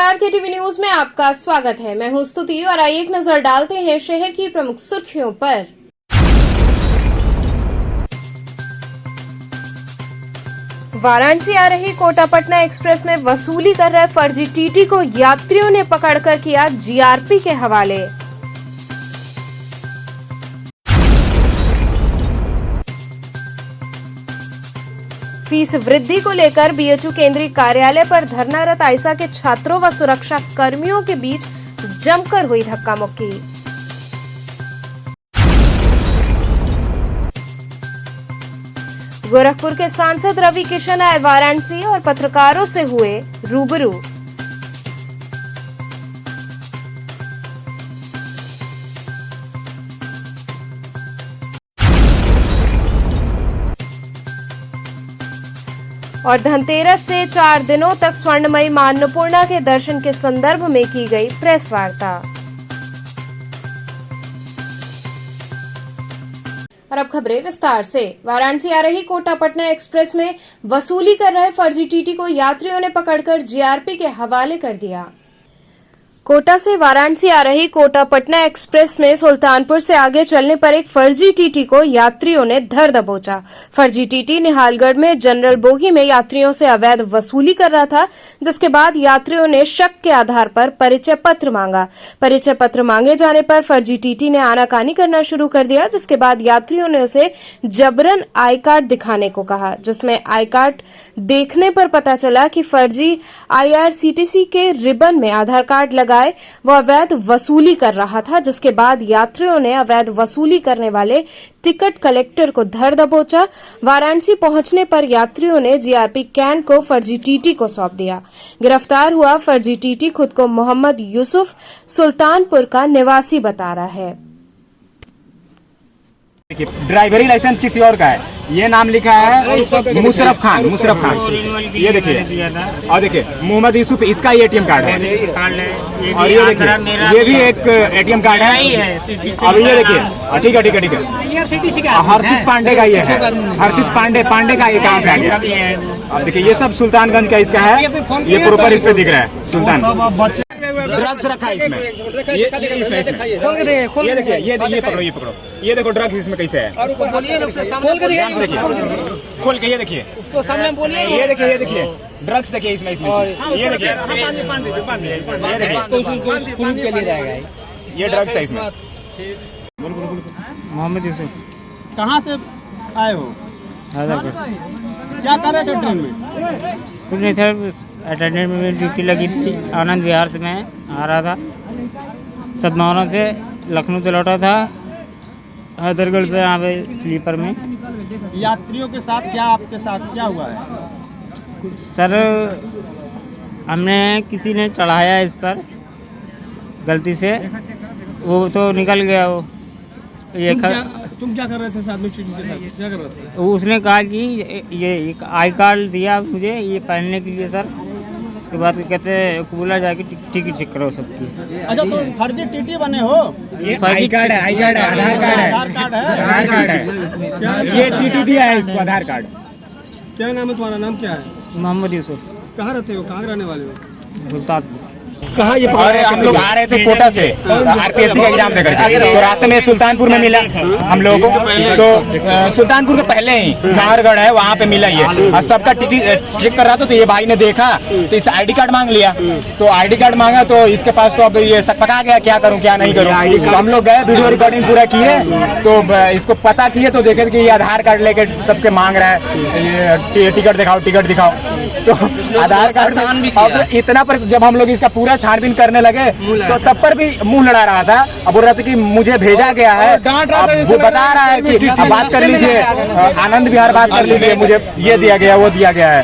नमस्कार, के TV news में आपका स्वागत है। मैं हूं स्तुति और आइए एक नजर डालते हैं शहर की प्रमुख सुर्खियों पर। वाराणसी आ रही कोटा पटना एक्सप्रेस में वसूली कर रहे फर्जी टीटी को यात्रियों ने पकड़कर किया जीआरपी के हवाले। फीस वृद्धि को लेकर बीएचयू केंद्रीय कार्यालय पर धरनारत आइसा के छात्रों व सुरक्षा कर्मियों के बीच जमकर हुई धक्का मुक्की। गोरखपुर के सांसद रवि किशन आए वाराणसी और पत्रकारों से हुए रूबरू। और धनतेरस से 4 दिनों तक स्वर्णमयी मां अन्नपूर्णा के दर्शन के संदर्भ में की गई प्रेस वार्ता। और अब खबरें विस्तार से। वाराणसी आ रही कोटा पटना एक्सप्रेस में वसूली कर रहे फर्जी टीटी को यात्रियों ने पकड़कर जीआरपी के हवाले कर दिया। कोटा से वाराणसी आ रही कोटा पटना एक्सप्रेस में सुल्तानपुर से आगे चलने पर एक फर्जी टीटी को यात्रियों ने धर दबोचा। फर्जी टीटी निहालगढ़ में जनरल बोगी में यात्रियों से अवैध वसूली कर रहा था, जिसके बाद यात्रियों ने शक के आधार पर परिचय पत्र मांगा। परिचय पत्र मांगे जाने पर फर्जी टीटी ने आनाकानी करना शुरू कर दिया, जिसके बाद यात्रियों ने उसे जबरन आई कार्ड दिखाने को कहा, जिसमें आई कार्ड देखने पर पता चला कि फर्जी IRCTC के रिबन में आधार कार्ड लगा वो अवैध वसूली कर रहा था, जिसके बाद यात्रियों ने अवैध वसूली करने वाले टिकट कलेक्टर को धर दबोचा। वाराणसी पहुंचने पर यात्रियों ने जीआरपी कैन को फर्जी टीटी को सौंप दिया। गिरफ्तार हुआ फर्जी टीटी खुद को मोहम्मद यूसुफ सुल्तानपुर का निवासी बता रहा है। ड्राइवरी लाइसेंस किसी और का है, ये नाम लिखा है मुशरफ खान। ये देखिए, और देखिए मोहम्मद यूसुफ, इसका ये ATM कार्ड है। और ये देखिए, ये भी एक ATM कार्ड है। और ये देखिए, ठीक है, हर्षित पांडे का ये है। हर्षित पांडे का ये कहाँ से आ गया? अब देखिए, ये सब सुल्तानगंज का इसका है। ये प्रॉपर इससे दिख रहा है सुल्तान। ड्रग्स रखा है इसमें। ये देखिए, ये पकड़ो, ये देखो ड्रग्स इसमें कैसे है। और उसको बोलिए ना, खोल के ये देखिए, उसको सामने बोलिए। ये देखिए ड्रग्स देखिए इसमें। ये देखिए, ये ड्रग्स है इसमें। मोहम्मद यूसुफ। कहाँ से आए हो? क्या कर रहे थे ट्रेन में? कुछ नहीं था, अटेंडेंट में मेरी ड्यूटी लगी थी। आनंद विहार से मैं आ रहा था, सदमावना से लखनऊ से लौटा था, हैदरगढ़ से यहाँ पे स्लीपर में। यात्रियों के साथ क्या, आपके साथ क्या हुआ है? सर, हमने किसी ने चढ़ाया इस पर गलती से, वो तो निकल गया। वो तुम क्या कर रहे थे साथ में? क्या कर रहे थे? उसने कहा कि ये एक आई कार्ड दिया मुझे ये पहनने के लिए सर। उसके बाद कहते बोला जाके टिकट चेक करो सबकी। अच्छा, तो फर्जी टीटी बने हो? ये आई कार्ड है, आधार कार्ड है। ये टीटी दिया है इसको, आधार कार्ड। क्या नाम है तुम्हारा? नाम क्या है? मोहम्मद यूसुफ। कहाँ रहते हो? कहाँ रहने वाले हो? सुल्तानपुर। कहाँ ये? और हम लोग आ रहे थे कोटा से RPSC का एग्जाम देकर के, तो रास्ते में सुल्तानपुर में मिला हम लोगों को। तो सुल्तानपुर के पहले ही नाहरगढ़ है, वहाँ पे मिला ये। और सबका टीटी चेक कर रहा था, तो ये भाई ने देखा तो इस ID कार्ड मांग लिया। तो ID कार्ड मांगा तो इसके पास तो अब ये सब पका गया, क्या करूँ क्या नहीं करूँ। तो हम लोग गए, वीडियो रिकॉर्डिंग पूरा किए, तो इसको पता किए तो देखे कि ये आधार कार्ड लेके सबके मांग रहा है, टिकट दिखाओ। तो आधार कार्ड अब इतना पर जब हम लोग इसका पूरा छानबीन करने लगे तो तब पर भी मुंह लड़ा रहा था। अब बोल रहा था कि मुझे भेजा गया है। वो बता रहा है कि अब बात कर लीजिए, आनंद विहार बात कर लीजिए, मुझे ये दिया गया वो दिया गया है।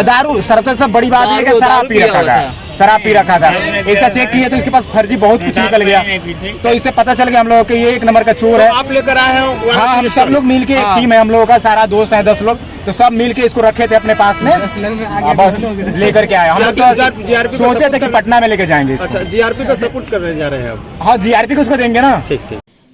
दारू सबसे बड़ी बात है कि शराब पी रखा था। इसका चेक किया तो इसके पास फर्जी बहुत कुछ निकल गया। तो इससे पता चल गया हम लोग कि ये एक नंबर का चोर है। आप लेकर आए हो? हाँ, हम सब लोग मिलके एक टीम है हम लोगों का, सारा दोस्त है 10 लोग, तो सब मिलके इसको रखे थे अपने पास में, बस लेकर के आए। हम लोग तो सोचे थे कि पटना में लेके जाएंगे। अच्छा, GRP का सपोर्ट करने जा रहे हैं आप? हाँ, GRP को उसको देंगे ना। ठीक।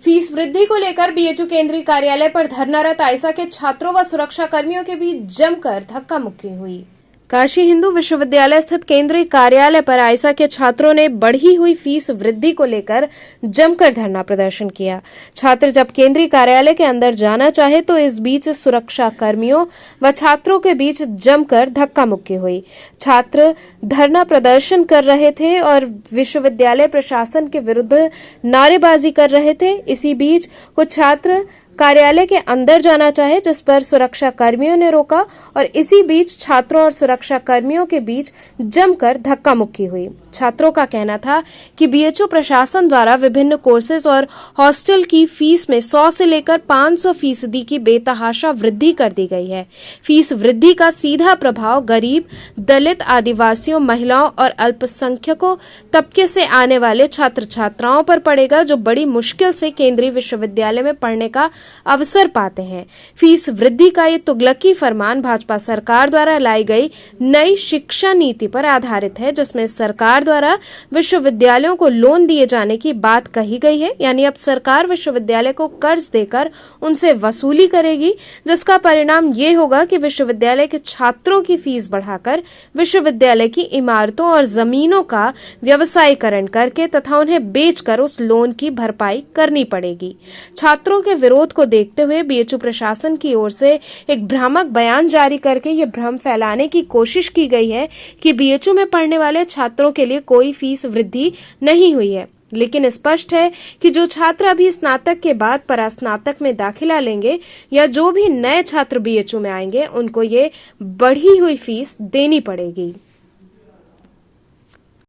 फीस वृद्धि को लेकर बीएचयू केंद्रीय कार्यालय पर धरनारत आइसा के छात्रों व सुरक्षा कर्मियों के बीच जमकर धक्का मुक्की हुई। काशी हिंदू विश्वविद्यालय स्थित केंद्रीय कार्यालय पर आइसा के छात्रों ने बढ़ी हुई फीस वृद्धि को लेकर जमकर धरना प्रदर्शन किया। छात्र जब केंद्रीय कार्यालय के अंदर जाना चाहे तो इस बीच सुरक्षा कर्मियों व छात्रों के बीच जमकर धक्का मुक्की हुई। छात्र धरना प्रदर्शन कर रहे थे और विश्वविद्यालय प्रशासन के विरुद्ध नारेबाजी कर रहे थे। इसी बीच कुछ छात्र कार्यालय के अंदर जाना चाहे, जिस पर सुरक्षा कर्मियों ने रोका और इसी बीच छात्रों और सुरक्षा कर्मियों के बीच जमकर धक्का मुक्की हुई। छात्रों का कहना था कि बीएचयू प्रशासन द्वारा विभिन्न कोर्सेज और हॉस्टल की फीस में 100 से लेकर 500% की बेतहाशा वृद्धि कर दी गई है। फीस वृद्धि का सीधा प्रभाव गरीब, दलित, आदिवासियों, महिलाओं और अल्पसंख्यकों तबके से आने वाले छात्र छात्राओं पर पड़ेगा, जो बड़ी मुश्किल से केंद्रीय विश्वविद्यालय में पढ़ने का अवसर पाते हैं। फीस वृद्धि का ये तुगलकी फरमान भाजपा सरकार द्वारा लाई गई नई शिक्षा नीति पर आधारित है, जिसमें सरकार द्वारा विश्वविद्यालयों को लोन दिए जाने की बात कही गई है। यानी अब सरकार विश्वविद्यालय को कर्ज देकर उनसे वसूली करेगी, जिसका परिणाम ये होगा कि विश्वविद्यालय के छात्रों की फीस बढ़ाकर विश्वविद्यालय की इमारतों और जमीनों का व्यवसायीकरण करके तथा उन्हें बेचकर उस लोन की भरपाई करनी पड़ेगी। छात्रों के विरोध को देखते हुए बीएचयू प्रशासन की ओर से एक भ्रामक बयान जारी करके ये भ्रम फैलाने की कोशिश की गई है कि बीएचयू में पढ़ने वाले छात्रों के लिए कोई फीस वृद्धि नहीं हुई है। लेकिन स्पष्ट है कि जो छात्र अभी स्नातक के बाद परास्नातक में दाखिला लेंगे या जो भी नए छात्र बीएचयू में आएंगे, उनको ये बढ़ी हुई फीस देनी पड़ेगी।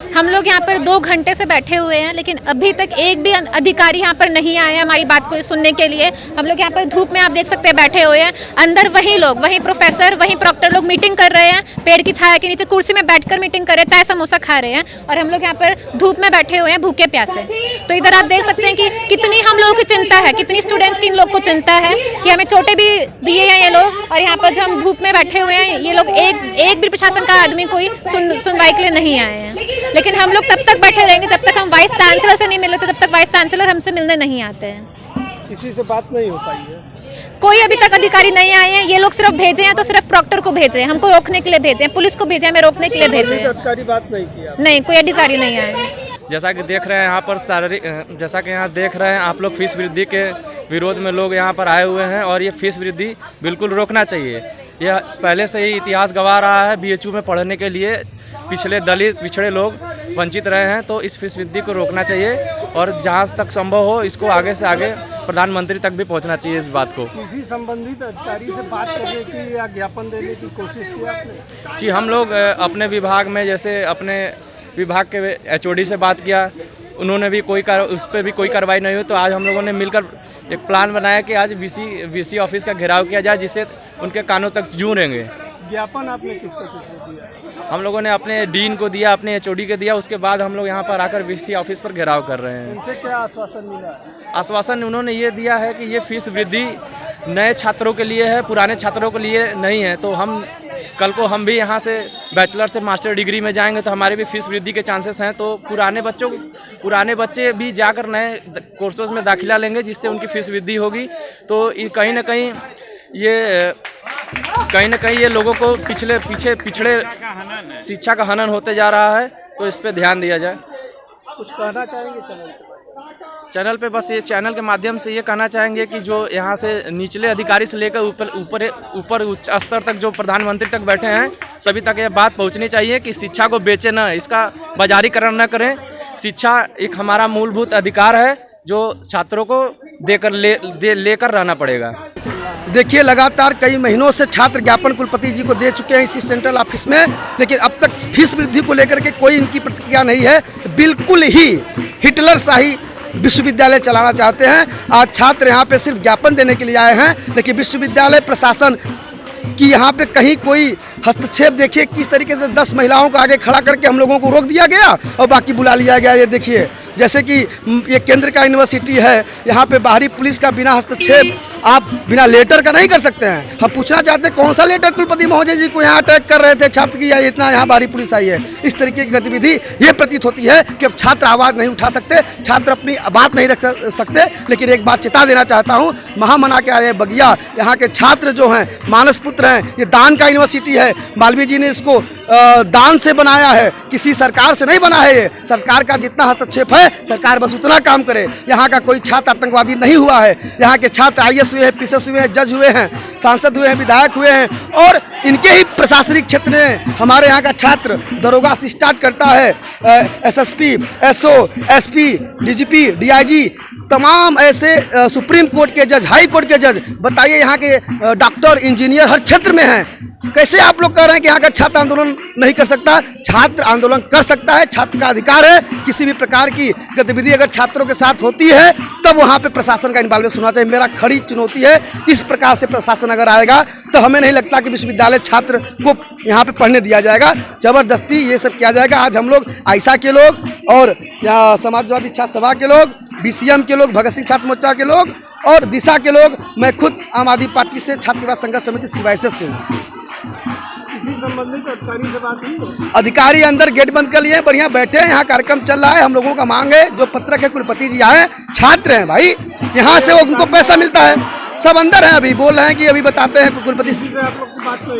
हम लोग यहाँ पर 2 घंटे से बैठे हुए हैं, लेकिन अभी तक एक भी अधिकारी यहाँ पर नहीं आए हमारी बात को सुनने के लिए। हम लोग यहाँ पर धूप में आप देख सकते हैं बैठे हुए हैं। अंदर वही लोग, वही प्रोफेसर, वही प्रॉक्टर लोग मीटिंग कर रहे हैं, पेड़ की छाया के नीचे कुर्सी में बैठकर मीटिंग कर रहे हैं, चाय समोसा खा रहे हैं, और हम लोग यहाँ पर धूप में बैठे हुए हैं भूखे प्यासे। तो इधर आप देख सकते हैं कि कितनी हम लोगों की चिंता है, कितनी स्टूडेंट्स की इन लोग को चिंता है कि हमें चोटें भी दिए हैं ये लोग, और यहाँ पर जो हम धूप में बैठे हुए हैं ये लोग एक भी प्रशासन का आदमी कोई सुनवाई के लिए नहीं आए हैं। लेकिन हम लोग तब तक बैठे रहेंगे जब तक हम वाइस चांसलर से नहीं मिले, तो जब तक वाइस चांसलर हमसे मिलने नहीं आते हैं। किसी से बात नहीं हो पाई है? कोई अभी तक अधिकारी नहीं आए हैं। ये लोग सिर्फ भेजे हैं तो सिर्फ प्रॉक्टर को भेजे हैं, हमको रोकने के लिए भेजे हैं, पुलिस को भेजे हैं, हमें रोकने के लिए भेजे हैं। अधिकारी बात नहीं किया? नहीं, कोई अधिकारी नहीं आए। जैसा कि देख रहे हैं यहाँ पर जैसा कि यहाँ देख रहे हैं आप लोग, फीस वृद्धि के विरोध में लोग यहाँ पर आए हुए हैं, और ये फीस वृद्धि बिल्कुल रोकना चाहिए। यह पहले से ही इतिहास गवा रहा है, बीएचयू में पढ़ने के लिए पिछले दलित पिछड़े लोग वंचित रहे हैं, तो इस फीस वृद्धि को रोकना चाहिए और जहाँ तक संभव हो इसको आगे से आगे प्रधानमंत्री तक भी पहुँचना चाहिए इस बात को। किसी संबंधित अधिकारी से बात करने की या ज्ञापन देने की कोशिश की आपने? जी, हम लोग अपने विभाग में, जैसे अपने विभाग के एचओडी से बात किया, उन्होंने भी उस पर भी कोई कार्रवाई नहीं हुई। तो आज हम लोगों ने मिलकर एक प्लान बनाया कि आज वीसी ऑफिस का घेराव किया जाए, जिससे उनके कानों तक जूझेंगे। ज्ञापन आपने किसको दिया? हम लोगों ने अपने डीन को दिया, अपने एचओडी को दिया, उसके बाद हम लोग यहाँ पर आकर वीसी ऑफिस पर घेराव कर रहे हैं। उनसे क्या आश्वासन मिला? आश्वासन उन्होंने ये दिया है कि ये फीस वृद्धि नए छात्रों के लिए है, पुराने छात्रों के लिए नहीं है। तो हम कल को हम भी यहाँ से बैचलर से मास्टर डिग्री में जाएंगे तो हमारे भी फीस वृद्धि के चांसेस हैं। तो पुराने बच्चे भी जाकर नए कोर्सेज में दाखिला लेंगे, जिससे उनकी फीस वृद्धि होगी। तो कहीं ना कहीं ये लोगों को पिछड़े शिक्षा का हनन होते जा रहा है, तो इस पे ध्यान दिया जाए। कुछ कहना चाहेंगे चैनल पे? बस ये चैनल के माध्यम से ये कहना चाहेंगे कि जो यहाँ से निचले अधिकारी से लेकर ऊपर उच्च स्तर तक जो प्रधानमंत्री तक बैठे हैं, सभी तक ये बात पहुँचनी चाहिए कि शिक्षा को बेचे न, इसका बाजारीकरण न करें। शिक्षा एक हमारा मूलभूत अधिकार है जो छात्रों को लेकर रहना पड़ेगा। देखिए, लगातार कई महीनों से छात्र ज्ञापन कुलपति जी को दे चुके हैं इसी सेंट्रल ऑफिस में, लेकिन अब तक फीस वृद्धि को लेकर के कोई इनकी प्रतिक्रिया नहीं है। बिल्कुल ही हिटलर शाही विश्वविद्यालय चलाना चाहते हैं। आज छात्र यहाँ पे सिर्फ ज्ञापन देने के लिए आए हैं, लेकिन विश्वविद्यालय प्रशासन की यहाँ पे कहीं कोई हस्तक्षेप देखिए किस तरीके से 10 महिलाओं को आगे खड़ा करके हम लोगों को रोक दिया गया और बाकी बुला लिया गया। ये देखिए, जैसे कि ये केंद्र का यूनिवर्सिटी है, यहाँ पे बाहरी पुलिस का बिना हस्तक्षेप आप बिना लेटर का नहीं कर सकते हैं। हम पूछना चाहते हैं कौन सा लेटर कुलपति महोदय जी को यहाँ अटैक कर रहे थे छात्र की, या इतना यहाँ बाहरी पुलिस आई है। इस तरीके की गतिविधि ये प्रतीत होती है कि अब छात्र आवाज़ नहीं उठा सकते, छात्र अपनी बात नहीं रख सकते। लेकिन एक बात चेता देना चाहता हूँ, महामना के आए बगिया यहाँ के छात्र जो हैं, मानस पुत्र हैं, ये दान का यूनिवर्सिटी है, मालवीय जी ने इसको दान से बनाया है, किसी सरकार से नहीं बना है। ये सरकार का जितना हस्तक्षेप है सरकार बस उतना काम करे। यहाँ का कोई छात्र आतंकवादी नहीं हुआ है। यहाँ के छात्र IAS हुए हैं, PCS हुए हैं, जज हुए हैं, सांसद हुए हैं, विधायक हुए हैं और इनके ही प्रशासनिक क्षेत्र में हमारे यहाँ का छात्र दरोगा से स्टार्ट करता है, SSP, SO, SP, DGP, DIG, तमाम ऐसे सुप्रीम कोर्ट के जज, हाई कोर्ट के जज, बताइए यहाँ के डॉक्टर, इंजीनियर हर क्षेत्र में हैं। कैसे आप लोग कह रहे हैं कि यहाँ का छात्र आंदोलन नहीं कर सकता? छात्र आंदोलन कर सकता है, छात्र का अधिकार है। किसी भी प्रकार की गतिविधि अगर छात्रों के साथ होती है तब वहाँ पे प्रशासन का इन्वॉल्वमेंट होना चाहिए। मेरा खड़ी चुनौती है, इस प्रकार से प्रशासन अगर आएगा तो हमें नहीं लगता कि विश्वविद्यालय छात्र को यहाँ पे पढ़ने दिया जाएगा। जबरदस्ती ये सब किया जाएगा। आज हम लोग आयशा के लोग और या समाजवादी छात्र सभा के लोग, BCM के लोग, भगत सिंह छात्र मोर्चा के लोग और दिशा के लोग, मैं खुद आम आदमी पार्टी से छात्रवाद संघर्ष समिति CYSS से हूँ। संबंधित अधिकारी से बात हुई? अधिकारी अंदर गेट बंद कर लिए, बढ़िया बैठे हैं, यहाँ कार्यक्रम चल रहा है। हम लोगों का मांग है, जो पत्रक है कुलपति जी आए, छात्र हैं भाई, यहाँ से उनको पैसा मिलता है, सब अंदर हैं, अभी बोल रहे हैं कि अभी बताते हैं कुलपति से।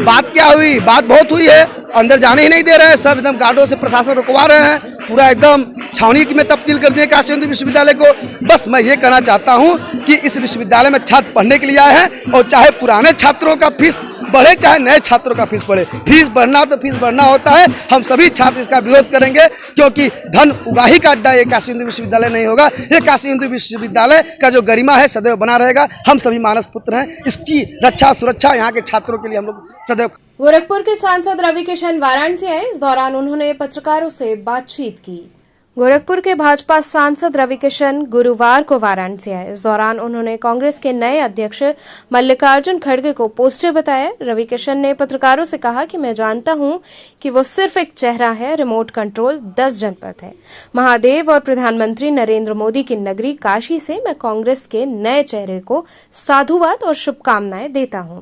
बात क्या हुई? बात बहुत हुई है, अंदर जाने ही नहीं दे रहे हैं, सब एकदम गार्डों से प्रशासन रुकवा रहे हैं, पूरा एकदम छावनी में तब्दील कर दिए काशी हिंदू विश्वविद्यालय को। बस मैं ये कहना चाहता हूँ कि इस विश्वविद्यालय में छात्र पढ़ने के लिए आए हैं और चाहे पुराने छात्रों का फीस बढ़े चाहे नए छात्रों का फीस बढ़े, फीस बढ़ना तो फीस बढ़ना होता है। हम सभी छात्र इसका विरोध करेंगे क्योंकि धन उगाही का अड्डा ये काशी हिंदू विश्वविद्यालय नहीं होगा। ये काशी हिंदू विश्वविद्यालय का जो गरिमा है सदैव बना रहेगा। हम सभी मानस पुत्र हैं, इसकी रक्षा सुरक्षा यहाँ के छात्रों के लिए हम लोग सदैव। गोरखपुर के सांसद रवि किशन वाराणसी आए। इस दौरान उन्होंने पत्रकारों से बातचीत की। गोरखपुर के भाजपा सांसद रवि किशन गुरुवार को वाराणसी आए। इस दौरान उन्होंने कांग्रेस के नए अध्यक्ष मल्लिकार्जुन खड़गे को पोस्टर बताया। रवि किशन ने पत्रकारों से कहा कि मैं जानता हूं कि वो सिर्फ एक चेहरा है, रिमोट कंट्रोल 10 जनपद है। महादेव और प्रधानमंत्री नरेंद्र मोदी की नगरी काशी से मैं कांग्रेस के नए चेहरे को साधुवाद और शुभकामनाएं देता हूं।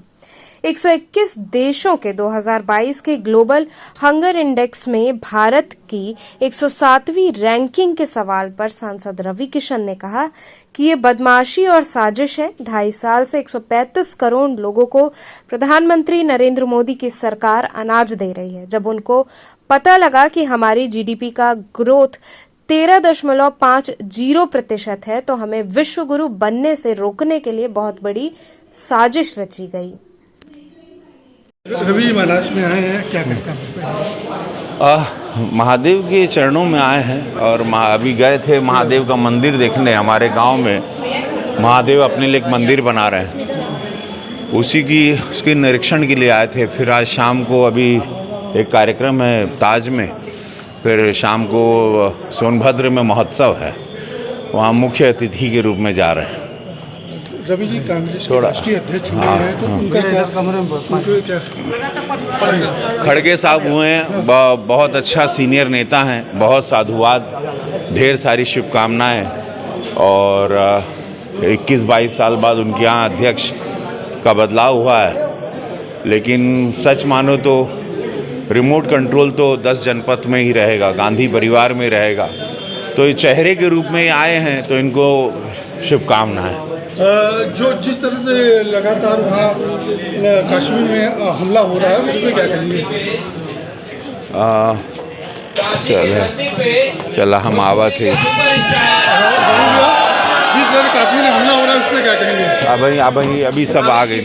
121 देशों के 2022 के ग्लोबल हंगर इंडेक्स में भारत की 107वीं रैंकिंग के सवाल पर सांसद रवि किशन ने कहा कि ये बदमाशी और साजिश है। 2.5 साल से 135 करोड़ लोगों को प्रधानमंत्री नरेंद्र मोदी की सरकार अनाज दे रही है। जब उनको पता लगा कि हमारी GDP का ग्रोथ 13.50% है तो हमें विश्व गुरु बनने से रोकने के लिए बहुत बड़ी साजिश रची गई। रवि महाराज में आए हैं, क्या कहते हैं? महादेव के चरणों में आए हैं और अभी गए थे महादेव का मंदिर देखने। हमारे गांव में महादेव अपने लिए एक मंदिर बना रहे हैं, उसके निरीक्षण के लिए आए थे। फिर आज शाम को अभी एक कार्यक्रम है ताज में, फिर शाम को सोनभद्र में महोत्सव है, वहाँ मुख्य अतिथि के रूप में जा रहे हैं। रवि जी कांग्रेस के राष्ट्रीय अध्यक्ष हुए हैं तो उनका क्या? खड़गे साहब हुए हैं, बहुत अच्छा सीनियर नेता हैं, बहुत साधुवाद, ढेर सारी शुभकामनाएं और 21-22 साल बाद उनके यहाँ अध्यक्ष का बदलाव हुआ है। लेकिन सच मानो तो रिमोट कंट्रोल तो 10 जनपद में ही रहेगा, गांधी परिवार में रहेगा। तो ये चेहरे के रूप में आए हैं तो इनको शुभकामनाएं। जो जिस तरह से लगातार वहाँ कश्मीर में हमला हो रहा है उसमें क्या कहेंगे? चला हम आवा थे। जिस तरह कश्मीर में हमला हो रहा है उसमें क्या कहेंगे? अभी सब आ गए।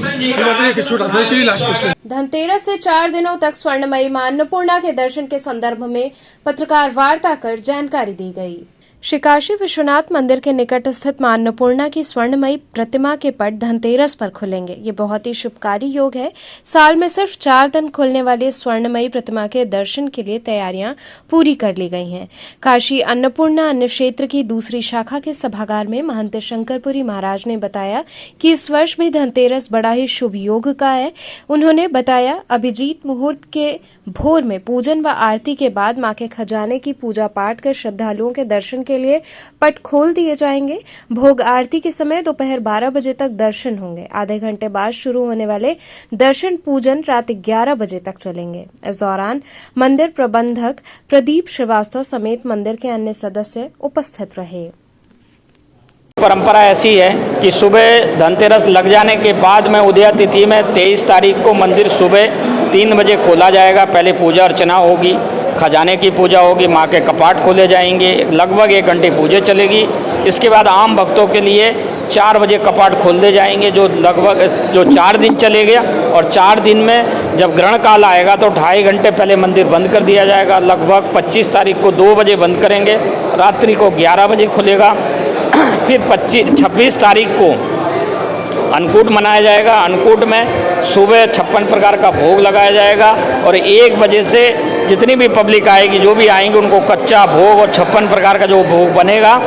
छोटा सा लास्ट क्वेश्चन। धनतेरस से 4 दिनों तक स्वर्णमयी मां अन्नपूर्णा के दर्शन के संदर्भ में पत्रकार वार्ता कर जानकारी दी गई। श्री काशी विश्वनाथ मंदिर के निकट स्थित मां अन्नपूर्णा की स्वर्णमयी प्रतिमा के पट धनतेरस पर खुलेंगे। ये बहुत ही शुभकारी योग है। साल में सिर्फ 4 दिन खुलने वाली स्वर्णमयी प्रतिमा के दर्शन के लिए तैयारियां पूरी कर ली गई हैं। काशी अन्नपूर्णा अन्न क्षेत्र की दूसरी शाखा के सभागार में महंत शंकरपुरी महाराज ने बताया कि इस वर्ष भी धनतेरस बड़ा ही शुभ योग का है। उन्होंने बताया अभिजीत मुहूर्त के भोर में पूजन व आरती के बाद मां के खजाने की पूजा पाठ कर श्रद्धालुओं के दर्शन के लिए पट खोल दिए जाएंगे। भोग आरती के समय दोपहर 12 बजे तक दर्शन होंगे। आधे घंटे बाद शुरू होने वाले दर्शन पूजन रात 11 बजे तक चलेंगे। इस दौरान मंदिर प्रबंधक प्रदीप श्रीवास्तव समेत मंदिर के अन्य सदस्य उपस्थित रहे। परंपरा ऐसी है कि सुबह धनतेरस लग जाने के बाद में उदया तिथि में 23 तारीख को मंदिर सुबह 3 बजे खोला जाएगा। पहले पूजा अर्चना होगी, खजाने की पूजा होगी, माँ के कपाट खोले जाएंगे, लगभग 1 घंटे पूजा चलेगी। इसके बाद आम भक्तों के लिए 4 बजे कपाट खोल दे जाएंगे, जो लगभग 4 दिन चलेगा। और 4 दिन में जब ग्रहण काल आएगा तो 2.5 घंटे पहले मंदिर बंद कर दिया जाएगा। लगभग 25 तारीख को 2 बजे बंद करेंगे, रात्रि को 11 बजे खुलेगा। फिर 26 तारीख को अन्नकूट मनाया जाएगा। अन्नकूट में सुबह 56 प्रकार का भोग लगाया जाएगा और 1 बजे से जितनी भी पब्लिक आएगी, जो भी आएंगे, उनको कच्चा भोग और 56 प्रकार का जो भोग बनेगा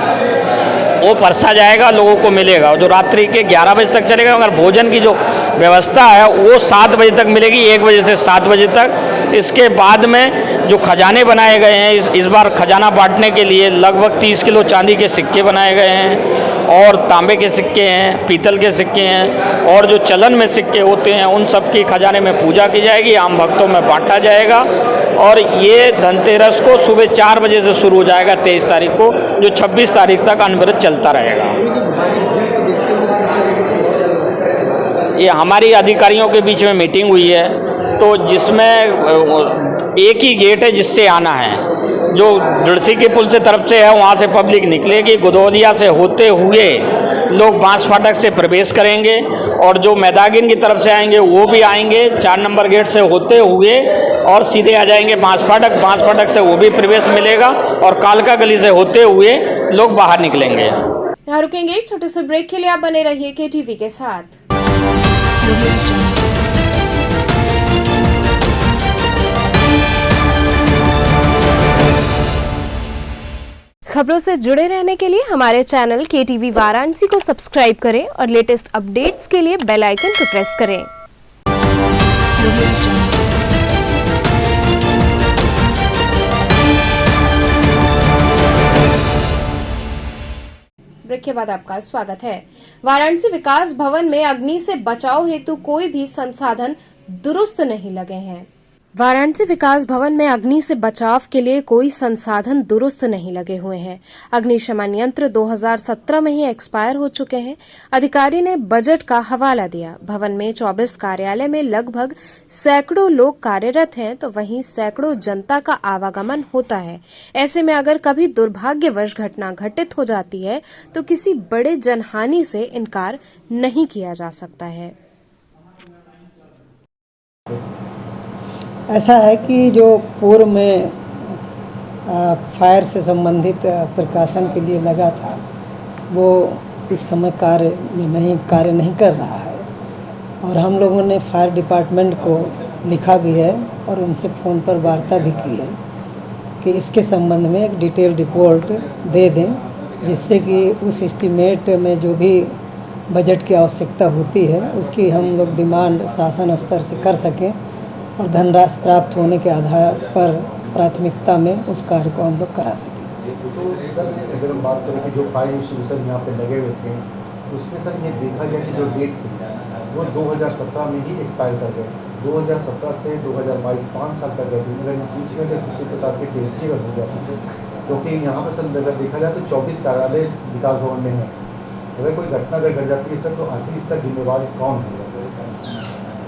वो परसा जाएगा, लोगों को मिलेगा। और जो रात्रि के 11 बजे तक चलेगा, मगर भोजन की जो व्यवस्था है वो 7 बजे तक मिलेगी, 1 बजे से 7 बजे तक। इसके बाद में जो खजाने बनाए गए हैं, इस बार खजाना बांटने के लिए लगभग 30 किलो चांदी के सिक्के बनाए गए हैं और तांबे के सिक्के हैं, पीतल के सिक्के हैं और जो चलन में सिक्के होते हैं उन सब की खजाने में पूजा की जाएगी, आम भक्तों में बांटा जाएगा। और ये धनतेरस को सुबह 4 बजे से शुरू हो जाएगा 23 तारीख को, जो 26 तारीख तक अनवरत चलता रहेगा। ये हमारी अधिकारियों के बीच में मीटिंग हुई है, तो जिसमें एक ही गेट है जिससे आना है। जो डुड़सी के पुल से तरफ से है वहाँ से पब्लिक निकलेगी, गुदौलिया से होते हुए लोग बांस फाटक से प्रवेश करेंगे और जो मैदागिन की तरफ से आएंगे वो भी आएंगे 4 नंबर गेट से होते हुए और सीधे आ जाएंगे बांस फाटक से वो भी प्रवेश मिलेगा और कालका गली से होते हुए लोग बाहर निकलेंगे। यहाँ रुकेंगे एक छोटे से ब्रेक के लिए, आप बने रहिए KTV के साथ। खबरों से जुड़े रहने के लिए हमारे चैनल KTV वाराणसी को सब्सक्राइब करें और लेटेस्ट अपडेट्स के लिए बेल आइकन को प्रेस करें। ब्रेक के बाद आपका स्वागत है। वाराणसी विकास भवन में अग्नि से बचाव हेतु कोई भी संसाधन दुरुस्त नहीं लगे हैं। वाराणसी विकास भवन में अग्नि से बचाव के लिए कोई संसाधन दुरुस्त नहीं लगे हुए हैं। अग्निशमन यंत्र 2017 में ही एक्सपायर हो चुके हैं। अधिकारी ने बजट का हवाला दिया। भवन में 24 कार्यालय में लगभग सैकड़ों लोग कार्यरत हैं, तो वहीं सैकड़ों जनता का आवागमन होता है। ऐसे में अगर कभी दुर्भाग्यवश घटना घटित हो जाती है तो किसी बड़े जनहानि से इनकार नहीं किया जा सकता है। ऐसा है कि जो पूर्व में फायर से संबंधित प्रकाशन के लिए लगा था वो इस समय कार्य नहीं कर रहा है और हम लोगों ने फायर डिपार्टमेंट को लिखा भी है और उनसे फ़ोन पर वार्ता भी की है कि इसके संबंध में एक डिटेल रिपोर्ट दे दें, जिससे कि उस एस्टीमेट में जो भी बजट की आवश्यकता होती है उसकी हम लोग डिमांड शासन स्तर से कर सकें और धनराशि प्राप्त होने के आधार पर प्राथमिकता में उस कार्य को हम लोग करा सकें। तो सर अगर हम बात करें कि जो फायर इंस्टीट्यूशन यहाँ पे लगे हुए थे उसमें सर ये देखा गया कि जो डेट थी वो 2017 में ही एक्सपायर कर गए। 2017 से 2022 5 साल तक गए थे। अगर इस बीच में अगर किसी प्रकार के टेस्टी हो जाती है, क्योंकि यहाँ पर सर अगर देखा जाए तो 24 कार्यालय विकास भवन में है। अगर कोई घटना अगर घट जाती है सर तो आखिर इसका जिम्मेवार कौन है?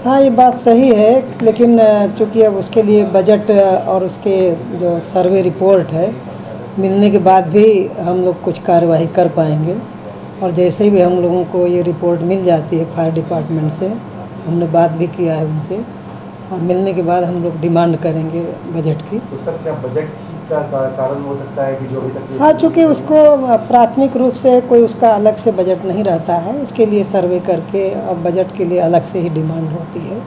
हाँ, ये बात सही है, लेकिन चूँकि अब उसके लिए बजट और उसके जो सर्वे रिपोर्ट है मिलने के बाद भी हम लोग कुछ कार्यवाही कर पाएंगे। और जैसे भी हम लोगों को ये रिपोर्ट मिल जाती है फायर डिपार्टमेंट से, हमने बात भी किया है उनसे, और मिलने के बाद हम लोग डिमांड करेंगे बजट की। तो सर क्या बजट का कारण हो सकता है कि जो अभी तक? हाँ, चूँकि उसको प्राथमिक रूप से कोई उसका अलग से बजट नहीं रहता है, उसके लिए सर्वे करके और बजट के लिए अलग से ही डिमांड होती है।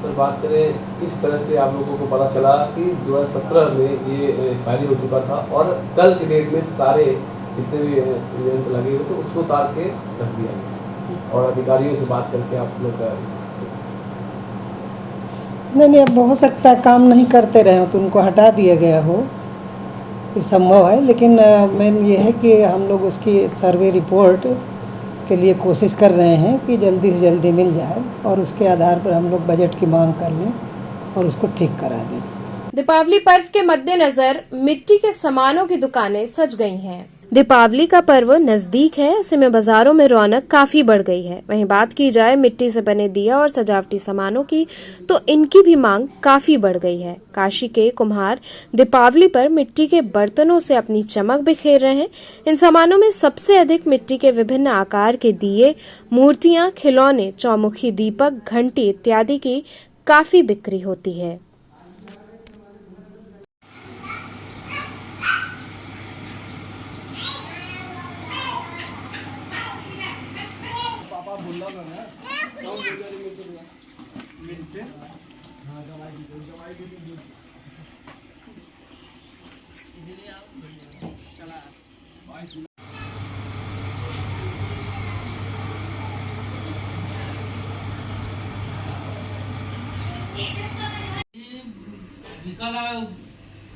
सर बात करें किस तरह से आप लोगों को पता चला कि 2017 में ये एक्सपायरी हो चुका था और कल की डेट में सारे जितने भी इवेंट लगे हुए थे उसको उतार के रख दिया गया और अधिकारियों से बात करके आप लोग नहीं, अब हो सकता है काम नहीं करते रहे हो तो उनको हटा दिया गया हो, ये संभव है। लेकिन मेन ये है कि हम लोग उसकी सर्वे रिपोर्ट के लिए कोशिश कर रहे हैं कि जल्दी से जल्दी मिल जाए और उसके आधार पर हम लोग बजट की मांग कर लें और उसको ठीक करा दें। दीपावली पर्व के मद्देनजर मिट्टी के सामानों की दुकानें सज गई हैं। दीपावली का पर्व नजदीक है, ऐसे में बाजारों में रौनक काफी बढ़ गई है। वहीं बात की जाए मिट्टी से बने दिया और सजावटी सामानों की, तो इनकी भी मांग काफी बढ़ गई है। काशी के कुम्हार दीपावली पर मिट्टी के बर्तनों से अपनी चमक बिखेर रहे हैं। इन सामानों में सबसे अधिक मिट्टी के विभिन्न आकार के दिए, मूर्तियां, खिलौने, चौमुखी दीपक, घंटी इत्यादि की काफी बिक्री होती है।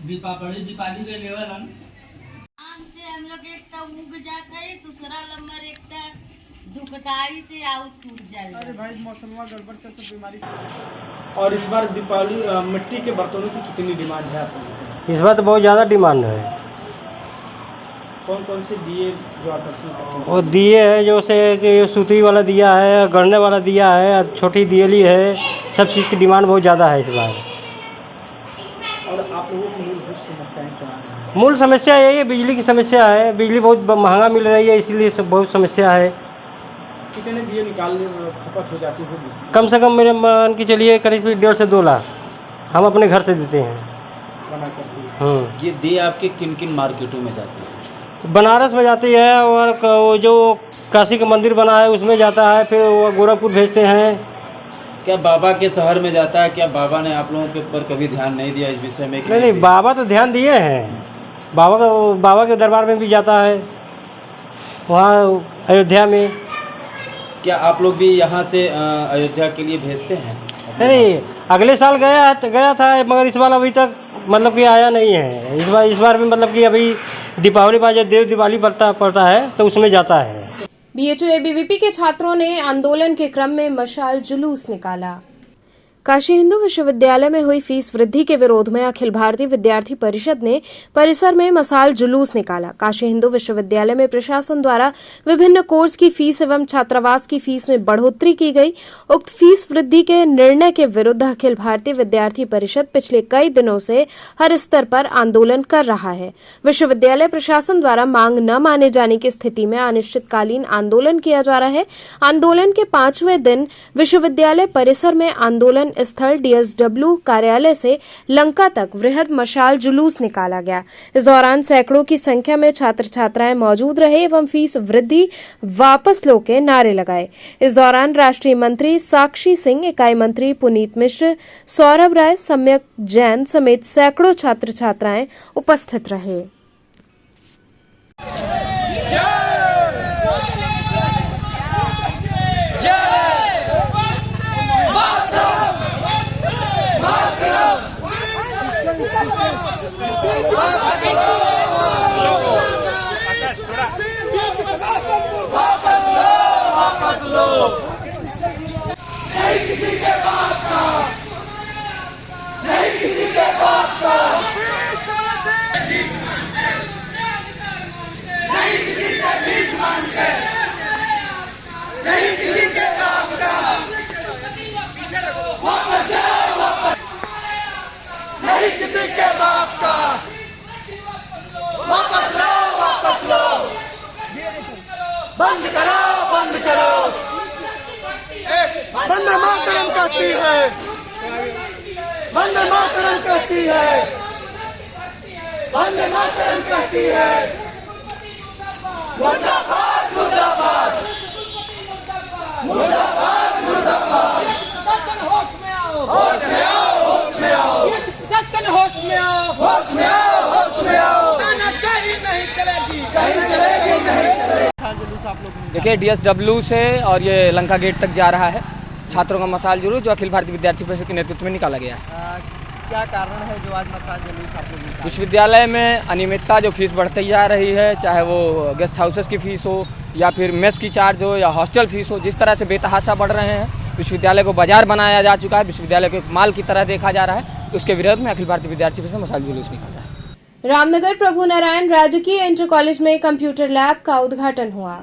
दीपावली के लेवल हम से हम लोग एक उग जाता है, दूसरा नंबर एक दुखदाई से आउट टूट जाए। अरे भाई मौसम गड़बड़ से तो बीमारी। और इस बार दीपावली मिट्टी के बर्तनों की कितनी डिमांड है आपको? इस बार तो बहुत ज़्यादा डिमांड है। कौन कौन से दिए जो आकर्षण? और दिए है जो से कि सूती वाला दिया है, गढ़ने वाला दिया है, छोटी दियली है, सब चीज़ की डिमांड बहुत ज़्यादा है इस बार। और आप लोगों की मूलभूत समस्याएं क्या हैं? मूल समस्या यही है, बिजली की समस्या है। बिजली बहुत महंगा मिल रही है, इसीलिए सब बहुत समस्या है। कितने दिए निकालने खपत हो जाती होगी? कम से कम मेरे मान के चलिए करीब 1.5 से 2 लाख हम अपने घर से देते हैं बना कर। ये दिए आपके किन किन मार्केटों में जाते हैं? बनारस में जाती है, और वो जो काशी का मंदिर बना है उसमें जाता है, फिर वो गोरखपुर भेजते हैं। क्या बाबा के शहर में जाता है? क्या बाबा ने आप लोगों के ऊपर कभी ध्यान नहीं दिया इस विषय में? नहीं, बाबा तो ध्यान दिए हैं। बाबा के दरबार में भी जाता है, वहाँ अयोध्या में। क्या आप लोग भी यहाँ से अयोध्या के लिए भेजते हैं? नहीं, अगले साल गया था, मगर इस बार अभी तक मतलब कि आया नहीं है। इस बार भी मतलब कि अभी दीपावली पर जब देव दिवाली पड़ता है तो उसमें जाता है। बीएचयू एबीवीपी के छात्रों ने आंदोलन के क्रम में मशाल जुलूस निकाला। काशी हिंदू विश्वविद्यालय में हुई फीस वृद्धि के विरोध में अखिल भारतीय विद्यार्थी परिषद ने परिसर में मशाल जुलूस निकाला। काशी हिंदू विश्वविद्यालय में प्रशासन द्वारा विभिन्न कोर्स की फीस एवं छात्रावास की फीस में बढ़ोतरी की गई। उक्त फीस वृद्धि के निर्णय के विरुद्ध अखिल भारतीय विद्यार्थी परिषद पिछले कई दिनों से हर स्तर पर आंदोलन कर रहा है। विश्वविद्यालय प्रशासन द्वारा मांग न माने जाने की स्थिति में अनिश्चितकालीन आंदोलन किया जा रहा है। आंदोलन के 5वें दिन विश्वविद्यालय परिसर में आंदोलन स्थल डीएसडब्ल्यू कार्यालय से लंका तक वृहद मशाल जुलूस निकाला गया। इस दौरान सैकड़ों की संख्या में छात्र छात्राएं मौजूद रहे एवं फीस वृद्धि वापस लो के नारे लगाए। इस दौरान राष्ट्रीय मंत्री साक्षी सिंह, इकाई मंत्री पुनीत मिश्र, सौरभ राय, सम्यक जैन समेत सैकड़ों छात्र छात्राएं उपस्थित रहे। वंदे मातरम कहती है, वंदे मातरम कहती है, वंदे मातरम कहती है। मुर्दाबाद मुर्दाबाद मुर्दाबाद मुर्दाबाद। होश में आओ, होश में आओ, होश में आओ, होश में आओ, होश में आओ, होश में आओ। कहीं नहीं चलेगी, कहीं चलेगी नहीं चलेगी। देखिए डीएसडब्ल्यू से और ये लंका गेट तक जा रहा है छात्रों का मशाल जुलूस, जो अखिल भारतीय विद्यार्थी परिषद के नेतृत्व में निकाला गया है। क्या कारण है जो आज मशाल जुलूस आप लोग निकाले? विश्वविद्यालय में अनियमितता, जो फीस बढ़ती जा रही है, चाहे वो गेस्ट हाउसेस की फ़ीस हो या फिर मेस की चार्ज हो या हॉस्टल फीस हो, जिस तरह से बेतहाशा बढ़ रहे हैं, विश्वविद्यालय को बाजार बनाया जा चुका है, विश्वविद्यालय को एक माल की तरह देखा जा रहा है, उसके विरोध में अखिल भारतीय विद्यार्थी परिषद मशाल जुलूस निकाल रहा है। रामनगर प्रभु नारायण राजकीय इंटर कॉलेज में कंप्यूटर लैब का उद्घाटन हुआ।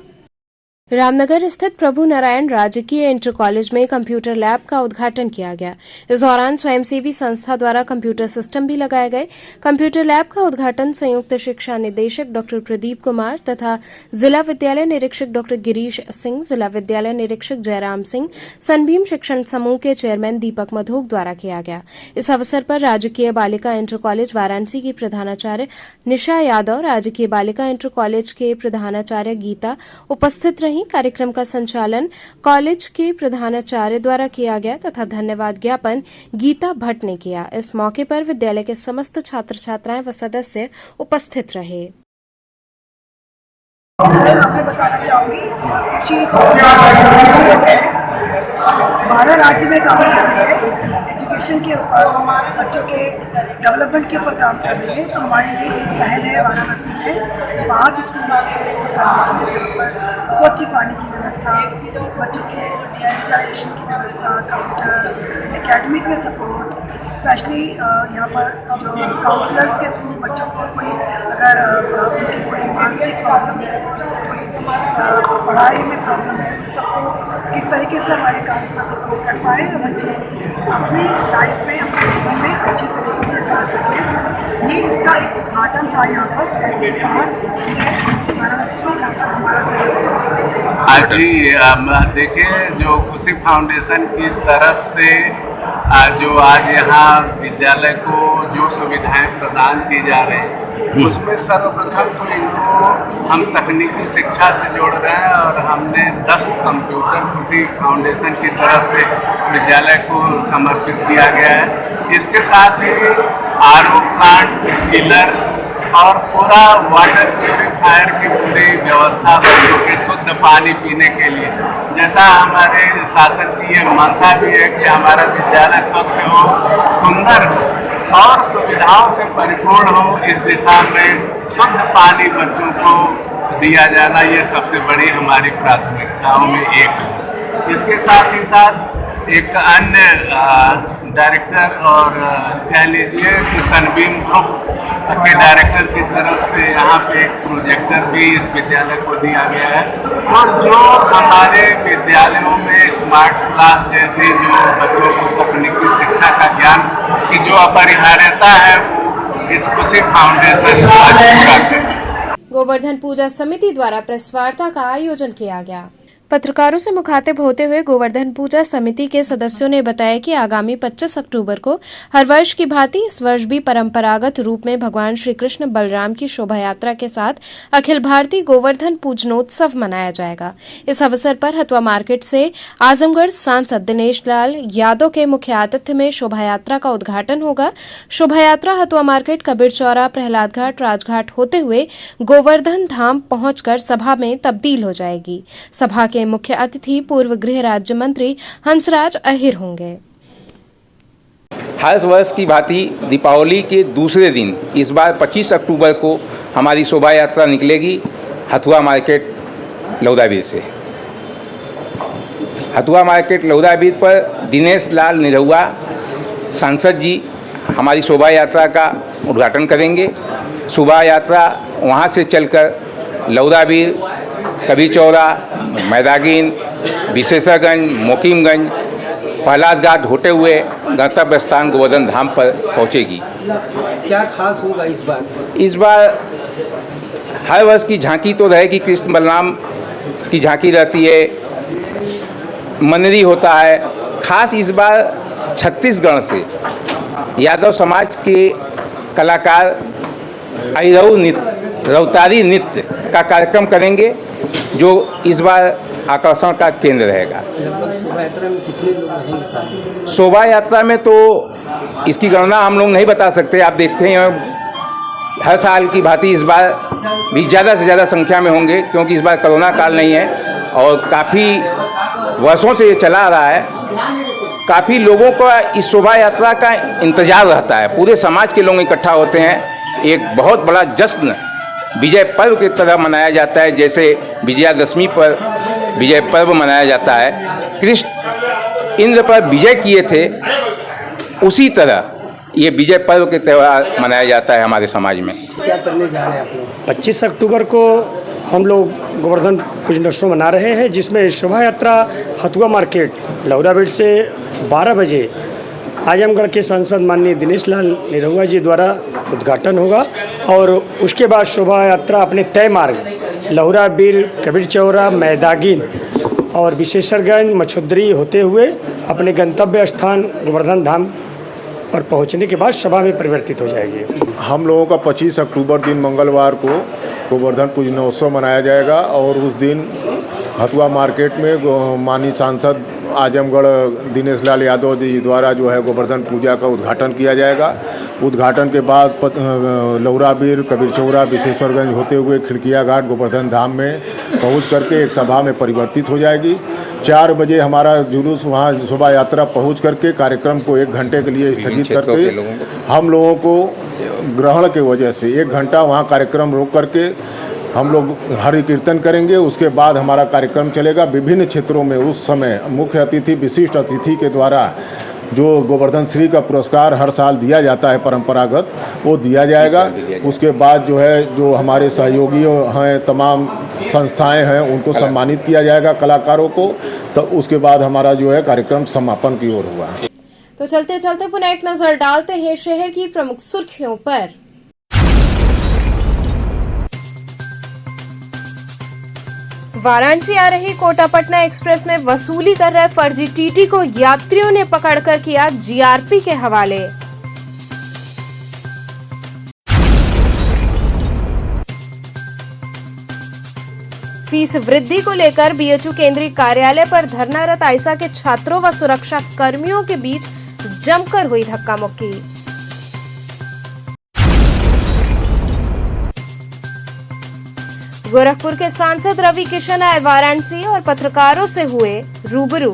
रामनगर स्थित प्रभु नारायण राजकीय इंटर कॉलेज में कंप्यूटर लैब का उद्घाटन किया गया। इस दौरान स्वयंसेवी संस्था द्वारा कंप्यूटर सिस्टम भी लगाए गए। कंप्यूटर लैब का उद्घाटन संयुक्त शिक्षा निदेशक डॉक्टर प्रदीप कुमार तथा जिला विद्यालय निरीक्षक डॉक्टर गिरीश सिंह, जिला विद्यालय निरीक्षक जयराम सिंह, सनबीम शिक्षण समूह के चेयरमैन दीपक मधोक द्वारा किया गया। इस अवसर पर राजकीय बालिका इंटर कॉलेज वाराणसी की प्रधानाचार्य निशा यादव, राजकीय बालिका इंटर कॉलेज के प्रधानाचार्य गीता उपस्थित रही। कार्यक्रम का संचालन कॉलेज के प्रधानाचार्य द्वारा किया गया तथा धन्यवाद ज्ञापन गीता भट्ट ने किया। इस मौके पर विद्यालय के समस्त छात्र छात्राएं व सदस्य उपस्थित रहे। मैं बताना चाहूँगी कि खुशी 12 राज्य में काम कर रहे हैं, एजुकेशन के ऊपर, बच्चों के डेवलपमेंट के ऊपर काम कर रहे हैं। तो हमारी ये एक पहल है वाराणसी में 5 स्कूलों को सपोर्ट करने के लिए, जहाँ पर स्वच्छ पानी की व्यवस्था, बच्चों के डिजिटलाइजेशन की व्यवस्था, कंप्यूटर एकेडमिक में सपोर्ट, स्पेशली यहाँ पर जो काउंसलर्स के थ्रू बच्चों को कोई अगर उनकी कोई मानसिक प्रॉब्लम है, बच्चों को कोई पढ़ाई में प्रॉब्लम है, सबको किस तरीके से हमारे काउंसलर सपोर्ट कर पाए और बच्चे अपनी लाइफ में, अपने जीवन में अच्छे तरीके से कर सकें। ये इसका एक उद्घाटन था यहाँ पर। ऐसे 5 स्कूल से वाराणसी में जहाँ पर हमारा सहयोग। आज जी देखिए, जो खुशी फाउंडेशन की तरफ से जो आज यहाँ विद्यालय को जो सुविधाएं प्रदान की जा रही हैं, उसमें सर्वप्रथम तो इनको हम तकनीकी शिक्षा से जोड़ रहे हैं और हमने 10 कंप्यूटर खुशी फाउंडेशन की तरफ से विद्यालय को समर्पित किया गया है। इसके साथ ही आरओ प्लांट, चिलर और पूरा वाटर प्यूरिफायर की पूरी व्यवस्था बच्चों के शुद्ध पानी पीने के लिए, जैसा हमारे शासन की ये मंशा भी है कि हमारा विद्यालय स्वच्छ हो, सुंदर और सुविधाओं से परिपूर्ण हो, इस दिशा में शुद्ध पानी बच्चों को दिया जाना ये सबसे बड़ी हमारी प्राथमिकताओं में एक है। इसके साथ ही साथ एक अन्य डायरेक्टर और कह लीजिए कि सनबीम ग्रुप के डायरेक्टर की तरफ से यहाँ पे एक प्रोजेक्टर भी इस विद्यालय को दिया गया है। तो जो हमारे विद्यालयों में स्मार्ट क्लास जैसी जो बच्चों को तकनीकी शिक्षा का ज्ञान की जो अपरिहार्यता है, वो इस खुशी फाउंडेशन आज पूरा करे। गोवर्धन पूजा समिति द्वारा प्रेस वार्ता का आयोजन किया गया। पत्रकारों से मुखातिब होते हुए गोवर्धन पूजा समिति के सदस्यों ने बताया कि आगामी 25 अक्टूबर को हर वर्ष की भांति इस वर्ष भी परंपरागत रूप में भगवान श्री कृष्ण बलराम की शोभा यात्रा के साथ अखिल भारतीय गोवर्धन पूजनोत्सव मनाया जाएगा। इस अवसर पर हथुआ मार्केट से आजमगढ़ सांसद दिनेश लाल यादव के मुख्य आतिथ्य में शोभा यात्रा का उद्घाटन होगा। शोभा यात्रा हथुआ मार्केट, कबीर चौरा, प्रहलाद घाट, राजघाट होते हुए गोवर्धन धाम पहुंचकर सभा में तब्दील हो जाएगी। सभा के मुख्य अतिथि पूर्व गृह राज्य मंत्री हंसराज अहिर होंगे। हर वर्ष की भांति दीपावली के दूसरे दिन इस बार 25 अक्टूबर को हमारी शोभा यात्रा निकलेगी हथुआ मार्केट लौदाबीर से। हथुआ मार्केट लौदाबीर पर दिनेश लाल निरहुआ सांसद जी हमारी शोभा यात्रा का उद्घाटन करेंगे। शोभा यात्रा वहां से चलकर लौदाबीर, कबीर चौरा, मैदागीन, विशेषागंज, मोकीमगंज, प्रहलाद घाट होते हुए गंतव्य स्थान गोवर्धन धाम पर पहुंचेगी। क्या खास होगा इस बार? इस बार हर वर्ष की झांकी तो रहेगी, कृष्ण बलराम की झांकी रहती है, मनरी होता है। खास इस बार छत्तीसगढ़ से यादव समाज के कलाकार अहिरऊ नृत्य, रौतारी नृत्य का कार्यक्रम करेंगे, जो इस बार आकर्षण का केंद्र रहेगा। शोभा यात्रा में तो इसकी गणना हम लोग नहीं बता सकते। आप देखते हैं हर साल की भांति इस बार भी ज़्यादा से ज़्यादा संख्या में होंगे, क्योंकि इस बार कोरोना काल नहीं है और काफ़ी वर्षों से ये चला आ रहा है। काफ़ी लोगों का इस शोभा यात्रा का इंतज़ार रहता है। पूरे समाज के लोग इकट्ठा होते हैं। एक बहुत बड़ा जश्न विजय पर्व की तरह मनाया जाता है, जैसे विजयादशमी पर विजय पर्व मनाया जाता है। कृष्ण इंद्र पर विजय किए थे, उसी तरह ये विजय पर्व के त्यौहार मनाया जाता है हमारे समाज में। क्या करने जा रहे हैं आप लोग? 25 अक्टूबर को हम लोग गोवर्धन पूजनोत्सव मना रहे हैं, जिसमें शोभा यात्रा हथुआ मार्केट लौराबेट से 12 बजे आजमगढ़ के सांसद माननीय दिनेश लाल निरहुआ जी द्वारा उद्घाटन होगा और उसके बाद शोभा यात्रा अपने तय मार्ग लहुरा बीर कबीर चौरा मैदागिन और विशेषरगंज मछुद्री होते हुए अपने गंतव्य स्थान गोवर्धन धाम पर पहुंचने के बाद सभा में परिवर्तित हो जाएगी। हम लोगों का 25 अक्टूबर दिन मंगलवार को गोवर्धन पूजनोत्सव मनाया जाएगा और उस दिन हथुआ मार्केट में माननीय सांसद आजमगढ़ दिनेश लाल यादव जी द्वारा जो है गोवर्धन पूजा का उद्घाटन किया जाएगा। उद्घाटन के बाद लौराबीर कबीर चौरा विशेश्वरगंज होते हुए खिड़किया घाट गोवर्धन धाम में पहुंच करके एक सभा में परिवर्तित हो जाएगी। 4 बजे हमारा जुलूस वहां शोभा यात्रा पहुंच करके कार्यक्रम को 1 घंटे के लिए स्थगित करके हम लोगों को ग्रहण के वजह से 1 घंटा वहां कार्यक्रम रोक करके हम लोग हरि कीर्तन करेंगे। उसके बाद हमारा कार्यक्रम चलेगा। विभिन्न क्षेत्रों में उस समय मुख्य अतिथि विशिष्ट अतिथि के द्वारा जो गोवर्धन श्री का पुरस्कार हर साल दिया जाता है परंपरागत, वो दिया जाएगा। उसके बाद जो है जो हमारे सहयोगी हैं, तमाम संस्थाएं हैं, उनको सम्मानित किया जाएगा, कलाकारों को। तो उसके बाद हमारा जो है कार्यक्रम समापन की ओर हुआ। तो चलते चलते पुनः एक नजर डालते हैं शहर की प्रमुख सुर्खियों पर। वाराणसी आ रही कोटा पटना एक्सप्रेस में वसूली कर रहे फर्जी टीटी को यात्रियों ने पकड़कर किया जीआरपी के हवाले। फीस वृद्धि को लेकर बीएचयू केंद्रीय कार्यालय पर धरनारत आइसा के छात्रों व सुरक्षा कर्मियों के बीच जमकर हुई धक्का मुक्की। गोरखपुर के सांसद रवि किशन आए वाराणसी और पत्रकारों से हुए रूबरू।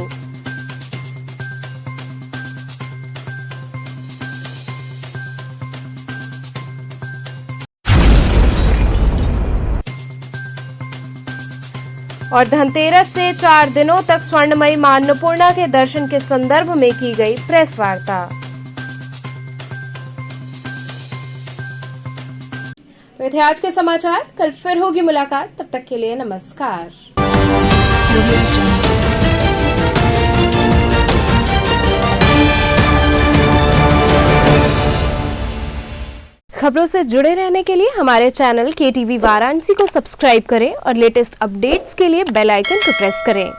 और धनतेरस से 4 दिनों तक स्वर्णमयी मां अन्नपूर्णा के दर्शन के संदर्भ में की गई प्रेस वार्ता। तो थे आज के समाचार। कल फिर होगी मुलाकात, तब तक के लिए नमस्कार। खबरों से जुड़े रहने के लिए हमारे चैनल KTV वाराणसी को सब्सक्राइब करें और लेटेस्ट अपडेट्स के लिए बेल आइकन को प्रेस करें।